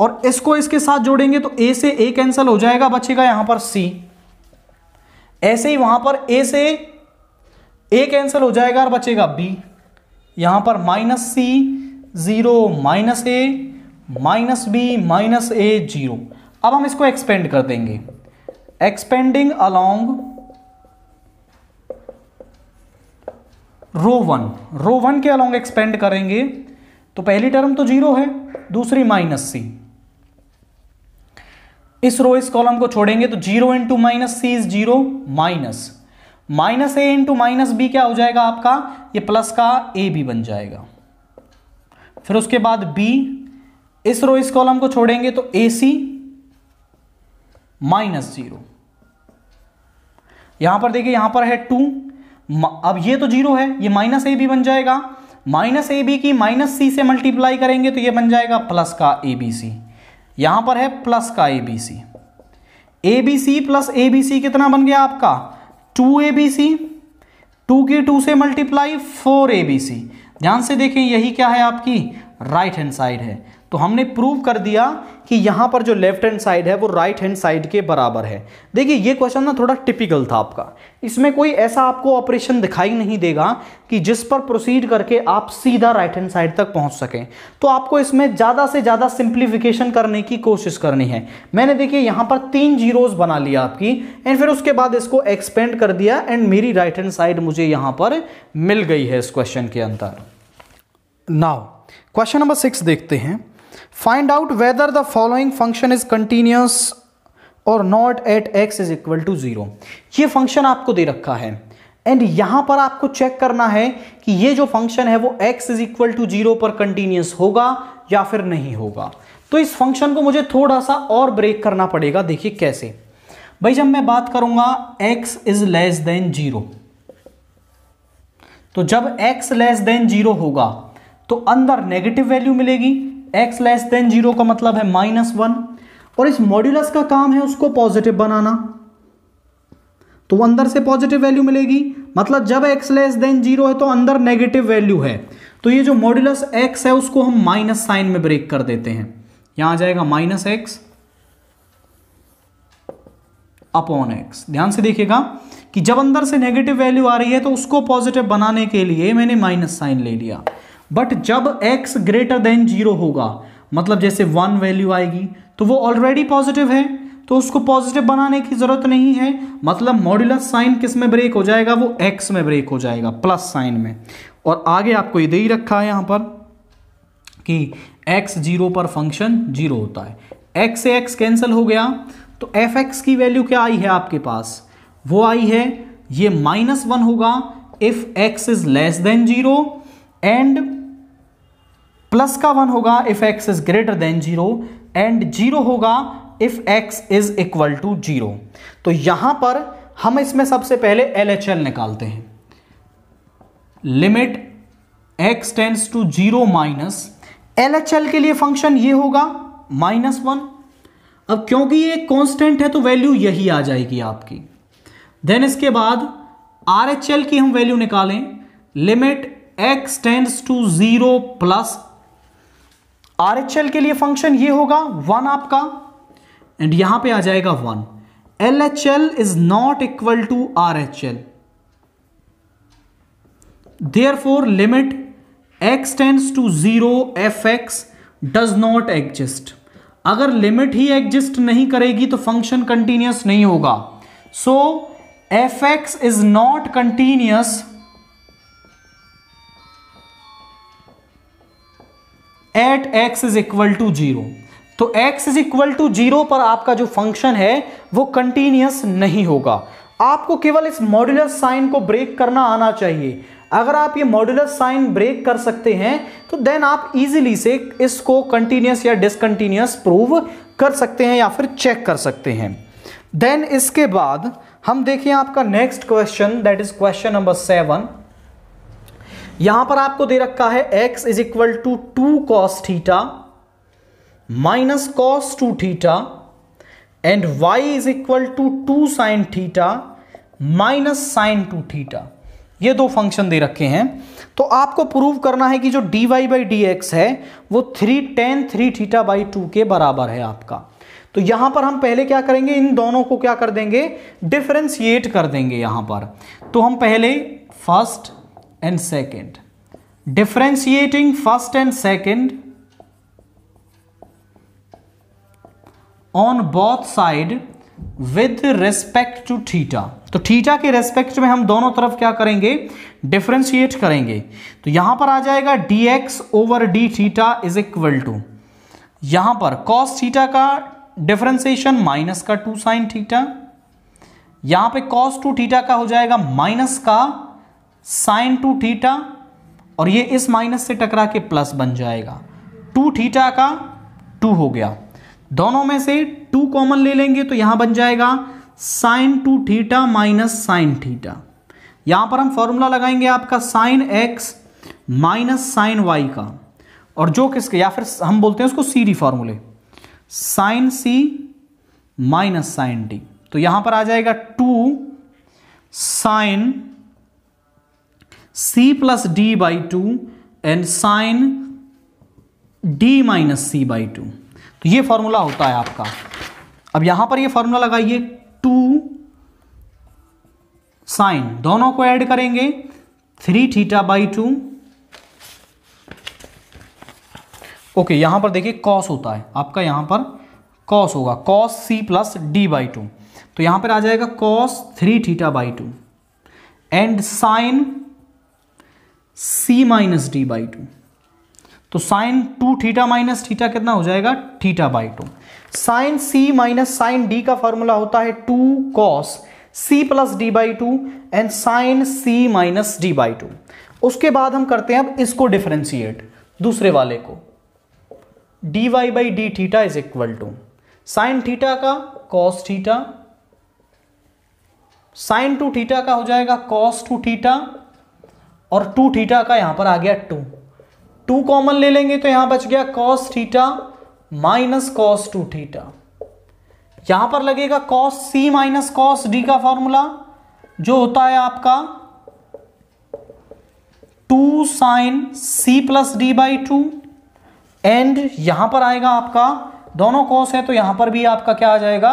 और इसको इसके साथ जोड़ेंगे तो A से A कैंसिल हो जाएगा, बचेगा यहां पर C। ऐसे ही वहां पर A से A कैंसिल हो जाएगा और बचेगा B, यहां पर minus C 0 minus A minus B minus A 0। अब हम इसको एक्सपेंड कर देंगे, एक्सपेंडिंग अलोंग रो 1 के अलोंग एक्सपेंड करेंगे तो पहली टर्म तो 0 है, दूसरी माइनस C। इस कॉलम को छोड़ेंगे तो 0 into minus C is 0, minus A into minus B क्या हो जाएगा आपका, ये प्लस का AB बन जाएगा। फिर उसके बाद B, इस कॉलम को छोड़ेंगे तो AC माइनस 0। यहां पर देखिए, यहां पर है 2, अब ये तो 0 है, ये माइनस AB बन जाएगा, माइनस AB की माइनस C से मल्टीप्लाई करेंगे तो ये बन जाएगा प्लस का ABC, यहां पर है प्लस का ABC। ABC प्लस ABC कितना बन गया आपका 2ABC, 2 की 2 से मल्टीप्लाई 4ABC। ध्यान से देखें, यही क्या है आपकी राइट हैंड साइड है। तो हमने प्रूव कर दिया कि यहां पर जो लेफ्ट हैंड साइड है वो राइट हैंड साइड के बराबर है। देखिए ये क्वेश्चन ना थोड़ा टिपिकल था आपका, इसमें कोई ऐसा आपको ऑपरेशन दिखाई नहीं देगा कि जिस पर प्रोसीड करके आप सीधा राइट हैंड साइड तक पहुंच सकें। तो आपको इसमें ज्यादा से ज्यादा सिंप्लीफिकेशन करने की कोशिश करनी है। मैंने देखिए यहां पर 3 जीरोस बना लिया आपकी, एंड फिर उसके बाद इसको एक्सपेंड कर दिया, एंड मेरी राइट हैंड साइड मुझे यहां पर मिल गई है इस क्वेश्चन के अंदर। नाउ क्वेश्चन नंबर 6 देखते हैं। Find out whether the following function is continuous और not at x is equal to 0। ये फंक्शन आपको दे रखा है एंड यहां पर आपको चेक करना है कि ये जो फंक्शन है वो x इज इक्वल टू 0 पर कंटिन्यूस होगा या फिर नहीं होगा। तो इस फंक्शन को मुझे थोड़ा सा और ब्रेक करना पड़ेगा। देखिए कैसे भाई, जब मैं बात करूंगा x इज लेस देन 0, तो जब x लेस देन 0 होगा तो अंदर नेगेटिव वैल्यू मिलेगी। x लेस देन 0 का मतलब है -1, और इस मॉड्यूलस का काम है उसको पॉजिटिव बनाना, तो अंदर से पॉजिटिव वैल्यू मिलेगी। मतलब जब x लेस देन 0 है तो अंदर नेगेटिव वैल्यू है, तो ये जो मॉड्यूलस x है उसको हम माइनस साइन में ब्रेक कर देते हैं। यहां आ जाएगा -x अपॉन x। ध्यान से देखिएगा कि जब अंदर से नेगेटिव वैल्यू आ रही है तो उसको पॉजिटिव बनाने के लिए मैंने माइनस साइन ले लिया। बट जब x ग्रेटर देन 0 होगा, मतलब जैसे 1 वैल्यू आएगी तो वो ऑलरेडी पॉजिटिव है, तो उसको पॉजिटिव बनाने की जरूरत नहीं है। मतलब मॉड्यूलस साइन किस में ब्रेक हो जाएगा, वो x में ब्रेक हो जाएगा, प्लस साइन में। और आगे आपको ये दे ही रखा है यहां पर कि x 0 पर फंक्शन 0 होता है। x से x कैंसिल हो गया, तो fx की वैल्यू क्या आई है आपके पास, वो आई है ये -1 होगा if x is less than 0, and plus का 1 होगा if x is greater than 0, and 0 होगा if x is equal to 0। तो यहां पर हम इसमें सबसे पहले LHL निकालते हैं। Limit x tends to 0 minus, LHL के लिए फंक्शन ये होगा -1। अब क्योंकि ये कांस्टेंट है तो वैल्यू यही आ जाएगी आपकी। देन इसके बाद RHL की हम वैल्यू निकालें। Limit x tends to 0 plus, RHL के लिए फंक्शन ये होगा 1 आपका, एंड यहां पे आ जाएगा 1। LHL is not equal to RHL, therefore limit x tends to 0 fx does not exist. अगर लिमिट ही एग्जिस्ट नहीं करेगी तो फंक्शन कंटिन्यूअस नहीं होगा। So fx is not continuous at x is equal to 0। तो x इज इक्वल टू 0 पर आपका जो फंक्शन है वो कंटिन्यूअस नहीं होगा। आपको केवल इस मॉड्यूलस साइन को ब्रेक करना आना चाहिए। अगर आप ये मॉड्यूलस साइन ब्रेक कर सकते हैं तो देन आप इजीली से इसको कंटिन्यूअस या डिसकंटिन्यूअस प्रूव कर सकते हैं या फिर चेक कर सकते हैं। देन इसके बाद हम देखें आपका next question, that is question number 7। यहां पर आपको दे रखा है x is equal to 2 cos theta minus cos 2 theta and y is equal to 2 sin theta minus sin 2 theta. ये दो फंक्शन दे रखे हैं, तो आपको प्रूव करना है कि जो dy बाई डी एक्स है वो 3tan 3 थीटा बाई 2 के बराबर है आपका। तो यहां पर हम पहले क्या करेंगे, इन दोनों को क्या कर देंगे, डिफरेंशिएट कर देंगे यहां पर। तो हम पहले first and second, differentiating first and second on both side with respect to theta. तो थीटा के रेस्पेक्ट में हम दोनों तरफ क्या करेंगे, डिफरेंशिएट करेंगे। तो यहां पर आ जाएगा dx over D theta is equal to, यहां पर cos थीटा का डिफरेंशिएशन माइनस का 2 sin थीटा, यहां पे cos 2 थीटा का हो जाएगा माइनस का sin 2 थीटा, और ये इस माइनस से टकरा के प्लस बन जाएगा। 2 थीटा का 2 हो गया, दोनों में से 2 कॉमन ले लेंगे तो यहां बन जाएगा sin 2 theta minus sin theta. यहां पर हम फॉर्मूला लगाएंगे आपका sin x minus sin y का, और जो किसके, या फिर हम बोलते हैं उसको सीडी फॉर्मूले, sin c minus sin d। तो यहां पर आ जाएगा 2 sin c plus d by 2 and sin d minus c by 2। तो ये फॉर्मूला होता है आपका। अब यहां पर ये फॉर्मूला लगाइए, 2 sin, दोनों को ऐड करेंगे 3 थीटा बाई 2। ओके, यहां पर देखिए cos होता है आपका, यहां पर cos होगा, cos c plus d by 2। तो यहां पर आ जाएगा cos 3 theta by 2 and sin c minus d by 2। तो साइन 2 थीटा माइनस थीटा कितना हो जाएगा, theta by 2। Sine C minus sine D का फॉर्मूला होता है 2 cos C plus D by 2 and sine C minus D by 2। उसके बाद हम करते हैं अब इसको डिफरेंशिएट, दूसरे वाले को, D Y by D theta is equal to sine theta का कॉस थीटा, साइन 2 थीटा का हो जाएगा कॉस 2 थीटा, और 2 थीटा का यहां पर आ गया 2 कॉमन ले लेंगे तो यहां बच गया cos theta minus cos 2 theta. यहां पर लगेगा cos C minus cos D का फॉर्मूला जो होता है आपका 2 sine C plus D by 2, and यहां पर आएगा आपका, दोनों कॉस है तो यहां पर भी आपका क्या आ जाएगा,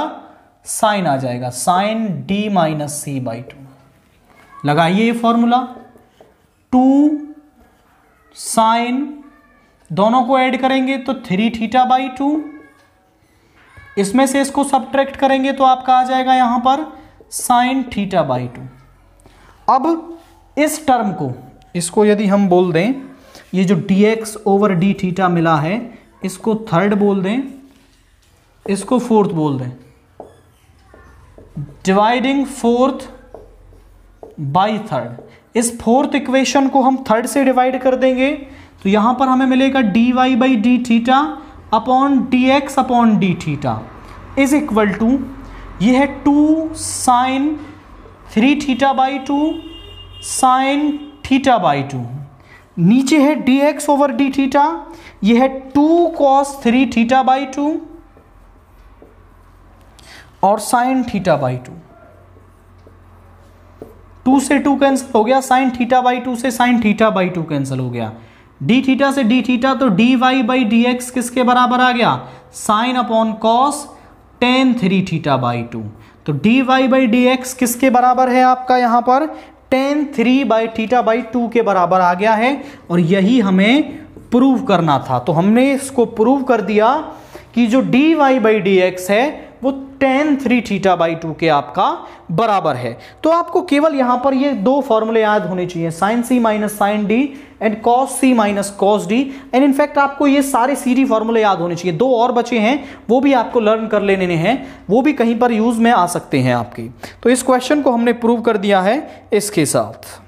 साइन आ जाएगा, sine D minus C by 2। लगाइए ये फॉर्मूला, 2 साइन, दोनों को ऐड करेंगे तो 3 थीटा बाई 2, इसमें से इसको सब्ट्रैक्ट करेंगे तो आपका आ जाएगा यहां पर साइन थीटा बाई 2। अब इस टर्म को, इसको यदि हम बोल दें, ये जो dx ओवर डी थीटा मिला है इसको थर्ड बोल दें, इसको फोर्थ बोल दें, डिवाइडिंग फोर्थ बाई थर्ड। इस फोर्थ इक्वेशन को हम थर्ड से डिवाइड कर देंगे तो यहां पर हमें मिलेगा D Y by D theta upon D X upon D theta is equal to, ये है 2 sine 3 theta by 2 sine theta by 2, नीचे है D X over D theta, ये है 2 कॉस 3 थीटा बाई 2 और साइन थीटा बाई 2। 2 से 2 cancel हो गया, साइन थीटा बाई 2 से साइन थीटा बाई 2 कैंसिल हो गया, डी थीटा से डी थीटा, तो D Y by D x किसके बराबर आ गया, sine upon cos tan 3 theta by 2। तो D Y by D x किसके बराबर है आपका यहां पर, टेन 3 बाई थीटा बाई 2 के बराबर आ गया है, और यही हमें प्रूव करना था। तो हमने इसको प्रूव कर दिया कि जो D Y by D X है वो टेन 3 थीटा बाई 2 के आपका बराबर है। तो आपको केवल यहां पर ये 2 फॉर्मूले याद होने चाहिए, sine C minus sine D and cos C minus cos D, and in fact आपको ये सारे सीधी फॉर्मूले याद होने चाहिए। 2 और बचे हैं वो भी आपको लर्न कर लेने हैं, वो भी कहीं पर यूज में आ सकते हैं आपकी। तो इस क्वेश्चन को हमने प्रूव कर दिया है इसके साथ।